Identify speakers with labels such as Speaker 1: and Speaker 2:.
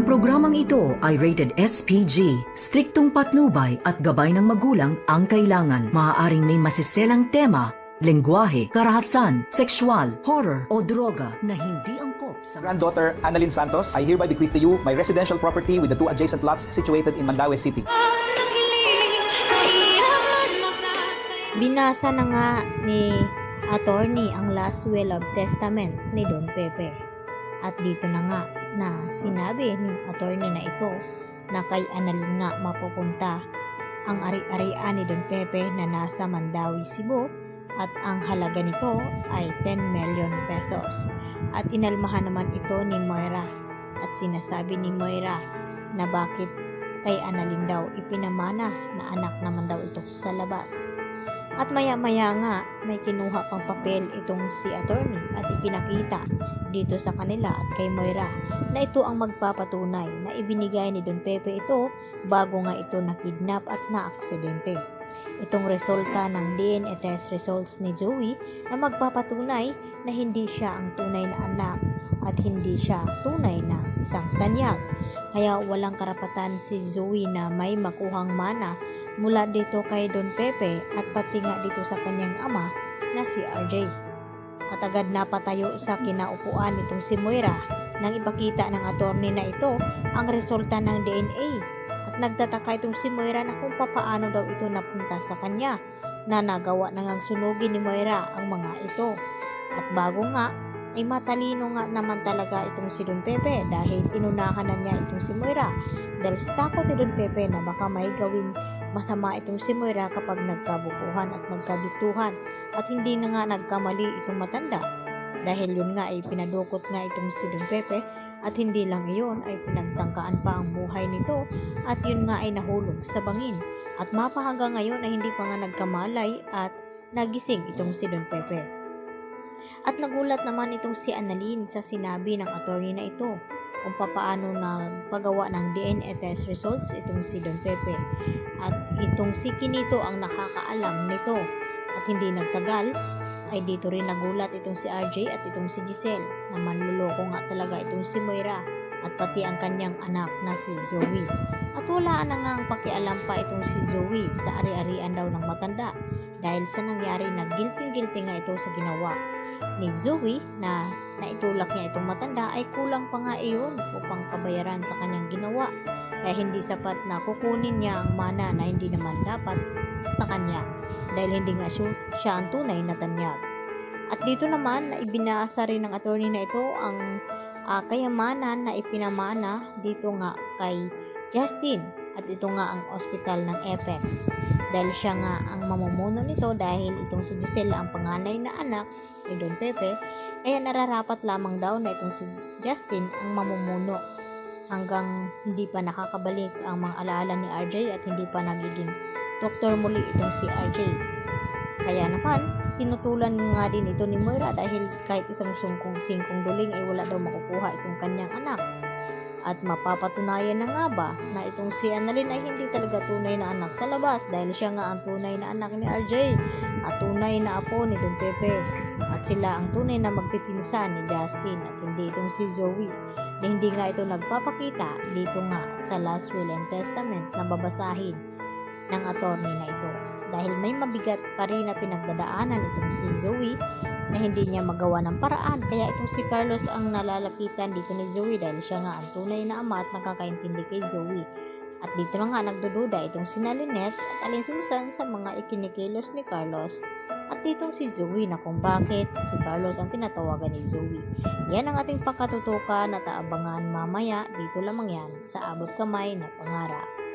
Speaker 1: programang ito ay rated SPG. Striktong patnubay at gabay ng magulang ang kailangan. Maaaring may masiselang tema, lengguwahe, karahasan, sexual, horror o droga na hindi angkop sa
Speaker 2: Granddaughter Annalyn Santos, I hereby bequeath to you my residential property with the 2 adjacent lots situated in Mandaue City.
Speaker 3: Binasa na nga ni attorney ang last will of testament ni Don Pepe. At dito na nga na sinabi ni attorney na ito na kay Annalyn nga mapupunta ang ari-arian ni Don Pepe na nasa Mandaue, Cebu, at ang halaga nito ay 10 million pesos. At inalmahan naman ito ni Moira at sinasabi ni Moira na bakit kay Annalyn daw ipinamana na anak naman daw ito sa labas. At maya-maya nga may kinuha pang papel itong si attorney at ipinakita dito sa kanila at kay Moira na ito ang magpapatunay na ibinigay ni Don Pepe ito bago nga ito nakidnap at naaksidente. Itong resulta ng DNA test results ni Zoe na magpapatunay na hindi siya ang tunay na anak at hindi siya tunay na isang tanyag. Kaya walang karapatan si Zoe na may makuhang mana mula dito kay Don Pepe at pati nga dito sa kanyang ama na si RJ. At agad napatayo sa kinaupuan nitong si Moira nang ipakita ng attorney na ito ang resulta ng DNA. At nagtataka itong si Moira na kung papaano daw ito napunta sa kanya na nagawa na ngang sunugin ni Moira ang mga ito. At bago nga ay matalino nga naman talaga itong si Don Pepe dahil inunahan na niya itong si Moira dahil sa takot ni Don Pepe na baka may gawin masama itong si Moira kapag nagkabukuhan at nagkabistuhan at hindi na nga nagkamali itong matanda dahil yun nga ay pinadukot nga itong si Don Pepe at hindi lang iyon ay pinagtangkaan pa ang buhay nito at yun nga ay nahulog sa bangin at mapahanggang ngayon ay hindi pa nga nagkamalay at nagising itong si Don Pepe. At nagulat naman itong si Annalyn sa sinabi ng attorney na ito kung papaano nagpagawa ng DNA test results itong si Don Pepe. At itong si Kinito ang nakakaalam nito. At hindi nagtagal ay dito rin nagulat itong si RJ at itong si Giselle na manluloko nga talaga itong si Moira at pati ang kanyang anak na si Zoe. At wala na nga ang pakialam pa itong si Zoe sa ari-arian daw ng matanda dahil sa nangyari na guilty nga ito sa ginawa ni Zoe na naitulak niya itong matanda ay kulang pa nga iyon upang kabayaran sa kanyang ginawa kaya hindi sapat na kukunin niya ang mana na hindi naman dapat sa kanya dahil hindi nga siya ang tunay na tanyag. At dito naman na ibinasa rin ng attorney na ito ang kayamanan na ipinamana dito nga kay Justin at ito nga ang ospital ng Apex dahil siya nga ang mamumuno nito dahil itong si Giselle ang panganay na anak ni Don Pepe kaya nararapat lamang daw na itong si Justin ang mamumuno hanggang hindi pa nakakabalik ang mga alaala ni RJ at hindi pa nagiging doktor muli itong si RJ. Kaya naman tinutulan nga din ito ni Moira dahil kahit isang singkong duling ay wala daw makukuha itong kanyang anak. At mapapatunayan na nga ba na itong si Annalyn ay hindi talaga tunay na anak sa labas dahil siya nga ang tunay na anak ni RJ at tunay na apo ni Don Pepe at sila ang tunay na magpipinsan ni Justin at hindi itong si Zoe na hindi nga ito nagpapakita dito nga sa last will and testament na babasahin ng attorney na ito dahil may mabigat pa rin na pinagdadaanan itong si Zoe na hindi niya magawa ng paraan kaya itong si Carlos ang nalalapitan dito ni Zoe dahil siya nga ang tunay na ama at nakakaintindi kay Zoe. At dito na nga nagdududa itong si Lynette at alinsunsan sa mga ikinikilos ni Carlos at ditong si Zoe na kung bakit si Carlos ang tinatawagan ni Zoe. Yan ang ating pagkatutukan at aabangan mamaya dito lamang yan sa Abot Kamay na Pangarap.